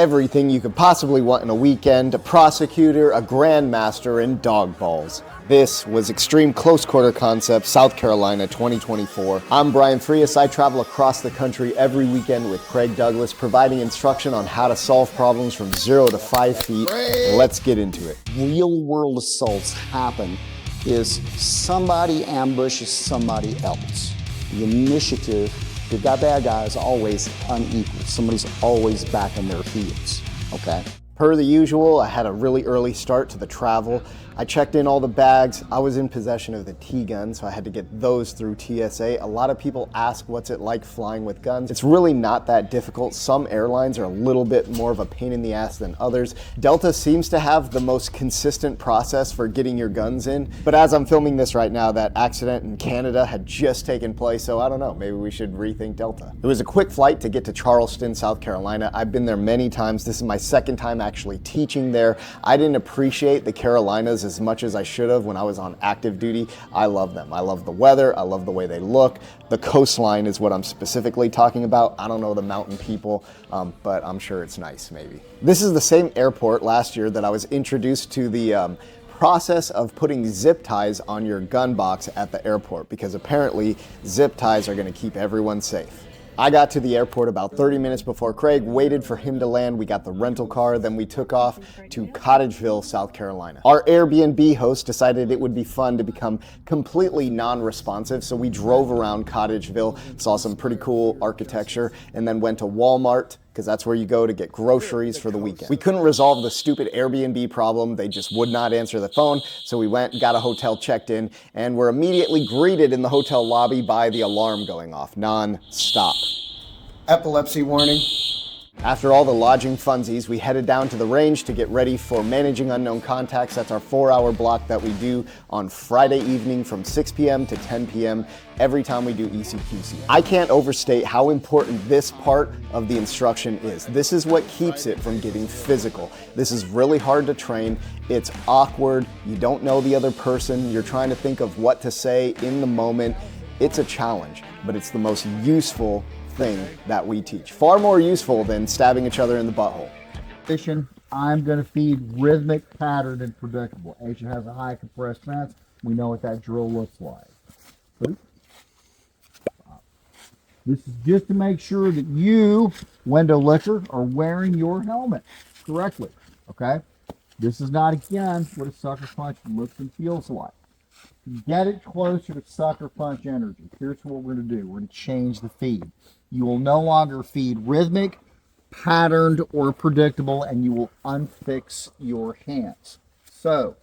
everything you could possibly want in a weekend: a prosecutor, a grandmaster, and dog balls. This was Extreme Close Quarter Concepts, South Carolina 2024. I'm Brian Frias. I travel across the country every weekend with Craig Douglas, providing instruction on how to solve problems from 0 to 5 feet. Let's get into it. Real world assaults happen is somebody ambushes somebody else. The initiative, the bad guy is always unequal. Somebody's always back on their heels, okay? Per the usual, I had a really early start to the travel. I checked in all the bags. I was in possession of the T-gun, so I had to get those through TSA. A lot of people ask what's it like flying with guns. It's really not that difficult. Some airlines are a little bit more of a pain in the ass than others. Delta seems to have the most consistent process for getting your guns in. But as I'm filming this right now, that accident in Canada had just taken place, so I don't know, maybe we should rethink Delta. It was a quick flight to get to Charleston, South Carolina. I've been there many times. This is my second time actually teaching there. I didn't appreciate the Carolinas as much as I should have when I was on active duty. I love them. I love the weather. I love the way they look. The coastline is what I'm specifically talking about. I don't know the mountain people, but I'm sure it's nice, maybe. This is the same airport last year that I was introduced to the process of putting zip ties on your gun box at the airport, because apparently zip ties are going to keep everyone safe. I got to the airport about 30 minutes before Craig, waited for him to land. We got the rental car, then we took off to Cottageville, South Carolina. Our Airbnb host decided it would be fun to become completely non-responsive, so we drove around Cottageville, saw some pretty cool architecture, and then went to Walmart, because that's where you go to get groceries for the weekend. We couldn't resolve the stupid Airbnb problem. They just would not answer the phone. So we went, got a hotel, checked in, and were immediately greeted in the hotel lobby by the alarm going off non-stop. Epilepsy warning. After all the lodging funsies, we headed down to the range to get ready for Managing Unknown Contacts. That's our 4-hour block that we do on Friday evening from 6 p.m. to 10 p.m. every time we do ECQC. I can't overstate how important this part of the instruction is. This is what keeps it from getting physical. This is really hard to train. It's awkward. You don't know the other person. You're trying to think of what to say in the moment. It's a challenge, but it's the most useful thing that we teach. Far more useful than stabbing each other in the butthole. I'm going to feed rhythmic, patterned, and predictable. Asia has a high compressed mass. We know what that drill looks like. This is just to make sure that you, window licker, are wearing your helmet correctly. Okay? This is not, again, what a sucker punch looks and feels like. Get it closer to sucker punch energy. Here's what we're going to do. We're going to change the feed. You will no longer feed rhythmic, patterned, or predictable, and you will unfix your hands. So,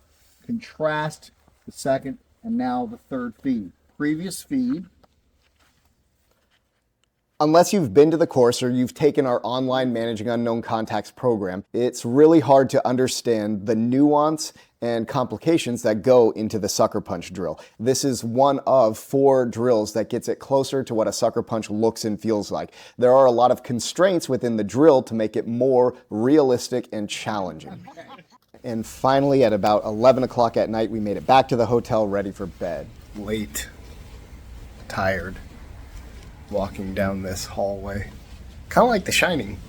contrast the second and now the third feed. Previous feed. Unless you've been to the course or you've taken our online Managing Unknown Contacts program, it's really hard to understand the nuance and complications that go into the sucker punch drill. This is one of 4 drills that gets it closer to what a sucker punch looks and feels like. There are a lot of constraints within the drill to make it more realistic and challenging. And finally, at about 11 o'clock at night, we made it back to the hotel ready for bed. Late, tired, walking down this hallway. Kind of like The Shining.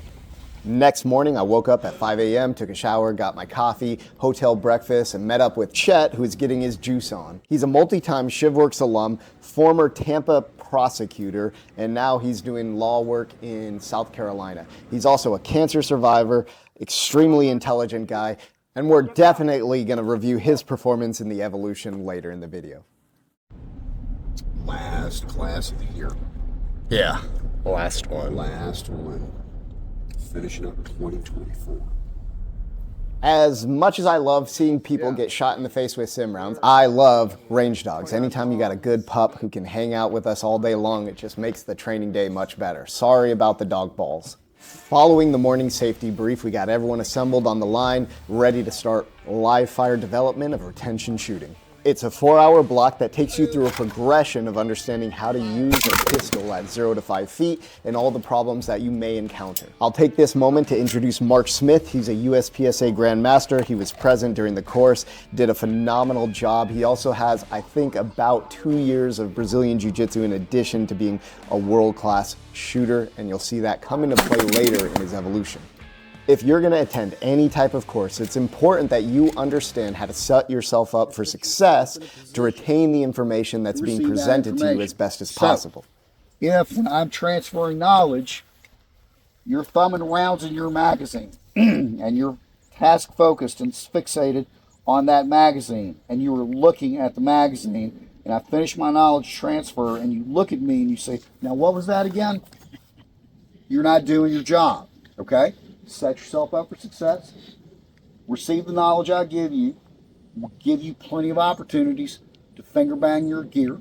Next morning, I woke up at 5 a.m., took a shower, got my coffee, hotel breakfast, and met up with Chet, who's getting his juice on. He's a multi-time Shivworks alum, former Tampa prosecutor, and now he's doing law work in South Carolina. He's also a cancer survivor, extremely intelligent guy, and we're definitely going to review his performance in the evolution later in the video. Last class of the year. Yeah, last one. Last one. Finishing up 2024. As much as I love seeing people get shot in the face with sim rounds, I love range dogs. Anytime you got a good pup who can hang out with us all day long, it just makes the training day much better. Sorry about the dog balls. Following the morning safety brief, we got everyone assembled on the line, ready to start live fire development of retention shooting. It's a 4-hour block that takes you through a progression of understanding how to use a pistol at 0 to 5 feet and all the problems that you may encounter. I'll take this moment to introduce Mark Smith. He's a USPSA Grandmaster. He was present during the course, did a phenomenal job. He also has, I think, about 2 years of Brazilian Jiu-Jitsu in addition to being a world-class shooter, and you'll see that come into play later in his evolution. If you're going to attend any type of course, it's important that you understand how to set yourself up for success to retain the information that's being presented to you as best as possible. If when I'm transferring knowledge, you're thumbing rounds in your magazine and you're task focused and fixated on that magazine, and you are looking at the magazine, and I finish my knowledge transfer, and you look at me and you say, now what was that again? You're not doing your job, okay? Set yourself up for success. Receive the knowledge I give you. We'll give you plenty of opportunities to finger bang your gear.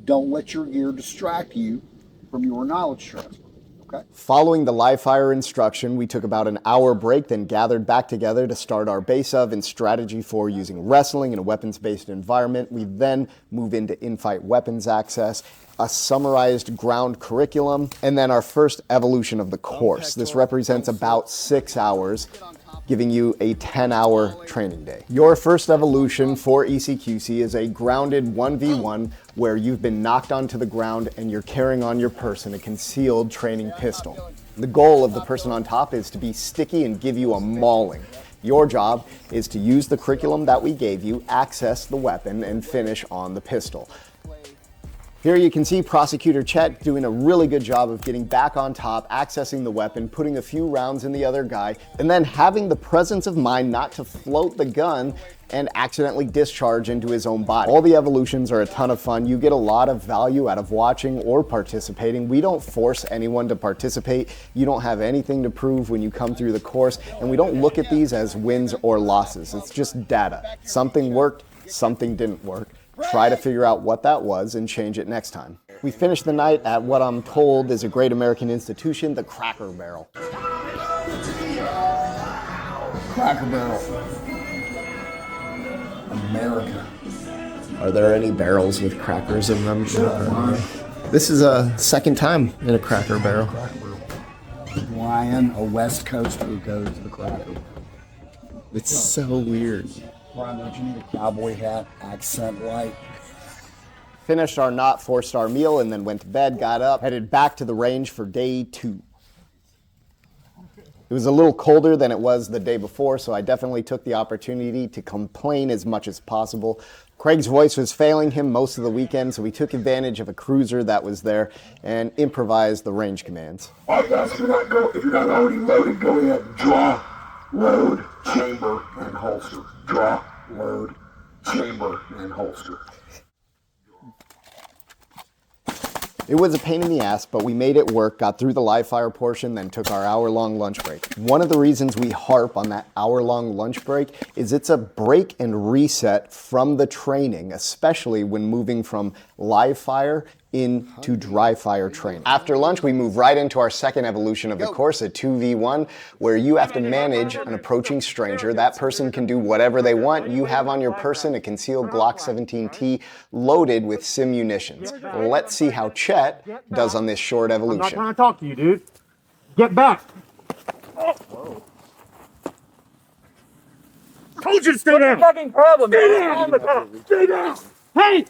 Don't let your gear distract you from your knowledge transfer. Okay. Following the live fire instruction, we took about an hour break, then gathered back together to start our base of and strategy for using wrestling in a weapons-based environment. We then move into in-fight weapons access, a summarized ground curriculum, and then our first evolution of the course. This represents about 6 hours, giving you a 10-hour training day. Your first evolution for ECQC is a grounded 1v1 where you've been knocked onto the ground and you're carrying on your person a concealed training pistol. The goal of the person on top is to be sticky and give you a mauling. Your job is to use the curriculum that we gave you, access the weapon, and finish on the pistol. Here you can see Prosecutor Chet doing a really good job of getting back on top, accessing the weapon, putting a few rounds in the other guy, and then having the presence of mind not to float the gun and accidentally discharge into his own body. All the evolutions are a ton of fun. You get a lot of value out of watching or participating. We don't force anyone to participate. You don't have anything to prove when you come through the course, and we don't look at these as wins or losses. It's just data. Something worked, something didn't work. Try to figure out what that was and change it next time. We finished the night at what I'm told is a great American institution, the Cracker Barrel. Cracker Barrel. America. Are there any barrels with crackers in them? This is a second time in a Cracker Barrel. Ryan, a West Coaster who goes to the Cracker Barrel. It's so weird. Ryan, don't you need a cowboy hat, accent light? Finished our not 4-star meal and then went to bed, got up, headed back to the range for day 2. It was a little colder than it was the day before, so I definitely took the opportunity to complain as much as possible. Craig's voice was failing him most of the weekend, so we took advantage of a cruiser that was there and improvised the range commands. All right, guys, if you're not already loaded, go ahead and draw, load, chamber, and holster. Draw, load, chamber, and holster. It was a pain in the ass, but we made it work, got through the live fire portion, then took our hour-long lunch break. One of the reasons we harp on that hour-long lunch break is it's a break and reset from the training, especially when moving from live fire into dry fire training. After lunch, we move right into our second evolution of the course, a 2v1, where you have to manage an approaching stranger. That person can do whatever they want. You have on your person a concealed Glock 17T loaded with sim munitions. Let's see how Chet does on this short evolution. I'm not trying to talk to you, dude. Get back. Whoa. Told you to stay down. What's the fucking problem, man? Stay down. Hey!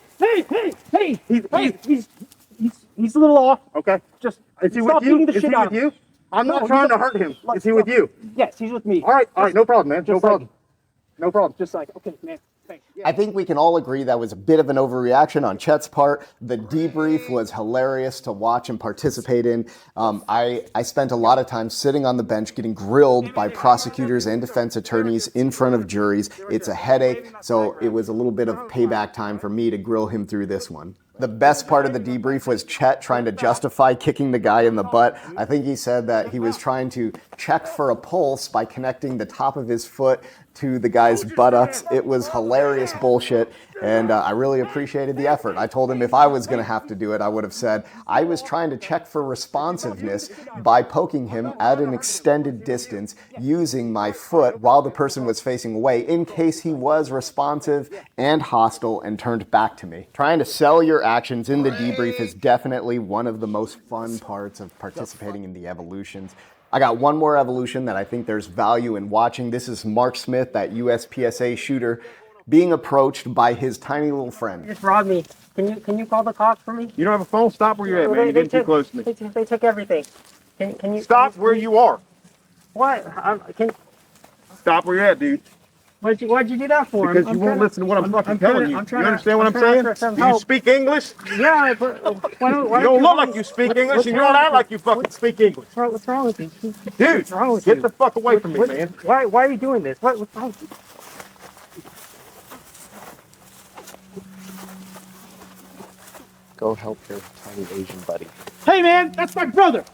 He's a little off. Okay. Just is he with you? Is he with you? I'm not trying to hurt him. Is he with you? Yes, he's with me. All right. No problem, man. No problem. No problem. Just like, okay, man. Thanks. I think we can all agree that was a bit of an overreaction on Chet's part. The debrief was hilarious to watch and participate in. I spent a lot of time sitting on the bench getting grilled by prosecutors and defense attorneys in front of juries. It's a headache, so it was a little bit of payback time for me to grill him through this one. The best part of the debrief was Chet trying to justify kicking the guy in the butt. I think he said that he was trying to check for a pulse by connecting the top of his foot to the guy's buttocks. It was hilarious bullshit, and I really appreciated the effort. I told him if I was going to have to do it, I would have said I was trying to check for responsiveness by poking him at an extended distance using my foot while the person was facing away in case he was responsive and hostile and turned back to me. Trying to sell your actions in the debrief is definitely one of the most fun parts of participating in the evolutions. I got one more evolution that I think there's value in watching. This is Mark Smith, that USPSA shooter, being approached by his tiny little friend. You just robbed me. Can you call the cops for me? You don't have a phone? Stop where you're at, man. You're getting too close to me. They took everything. Can you stop where you are? What? Can Stop where you're at, dude. why'd you do that for? Because you won't listen to what I'm fucking telling you. You understand what I'm saying? Do you speak English? Yeah, but why You don't look like you speak English, and you don't act like you fucking speak English. What's wrong with you? Dude, What's wrong with get you? the fuck away from me, man. Why are you doing this? What's wrong with you? Go help your tiny Asian buddy. Hey man, that's my brother.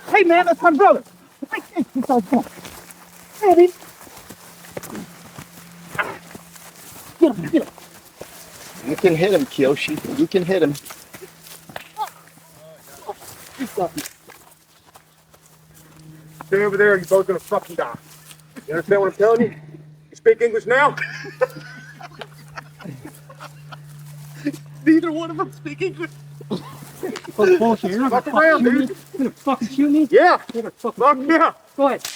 Hey man, that's my brother. Hey, dude. Get him. You can hit him, Kiyoshi. You can hit him. Stay over there, or you're both gonna fucking die. You understand what I'm telling you? You speak English now? Neither one of them speak English. Bullshit. You're not Fuck gonna around, shoot me. dude. You're gonna fucking shoot me? Yeah. You're gonna fucking Fuck shoot me? yeah. Go ahead.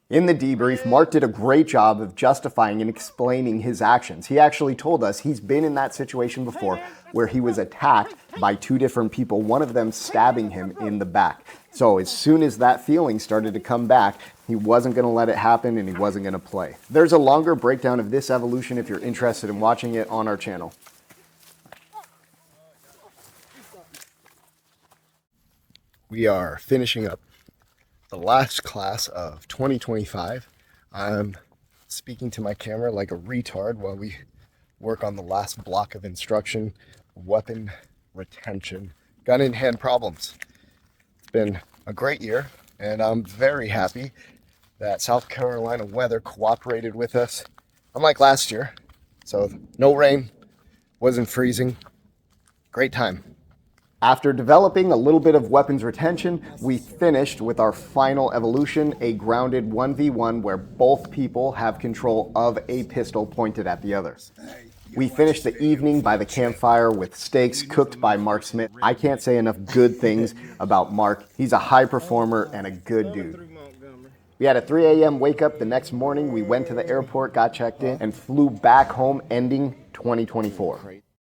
In the debrief, Mark did a great job of justifying and explaining his actions. He actually told us he's been in that situation before where he was attacked by two different people, one of them stabbing him in the back. So as soon as that feeling started to come back, he wasn't going to let it happen and he wasn't going to play. There's a longer breakdown of this evolution if you're interested in watching it on our channel. We are finishing up the last class of 2025. I'm speaking to my camera like a retard while we work on the last block of instruction, weapon retention, gun in hand problems. It's been a great year, and I'm very happy that South Carolina weather cooperated with us, unlike last year. So no rain, wasn't freezing, great time. After developing a little bit of weapons retention, we finished with our final evolution, a grounded 1v1 where both people have control of a pistol pointed at the other. We finished the evening by the campfire with steaks cooked by Mark Smith. I can't say enough good things about Mark. He's a high performer and a good dude. We had a 3 a.m. wake up the next morning. We went to the airport, got checked in, and flew back home, ending 2024.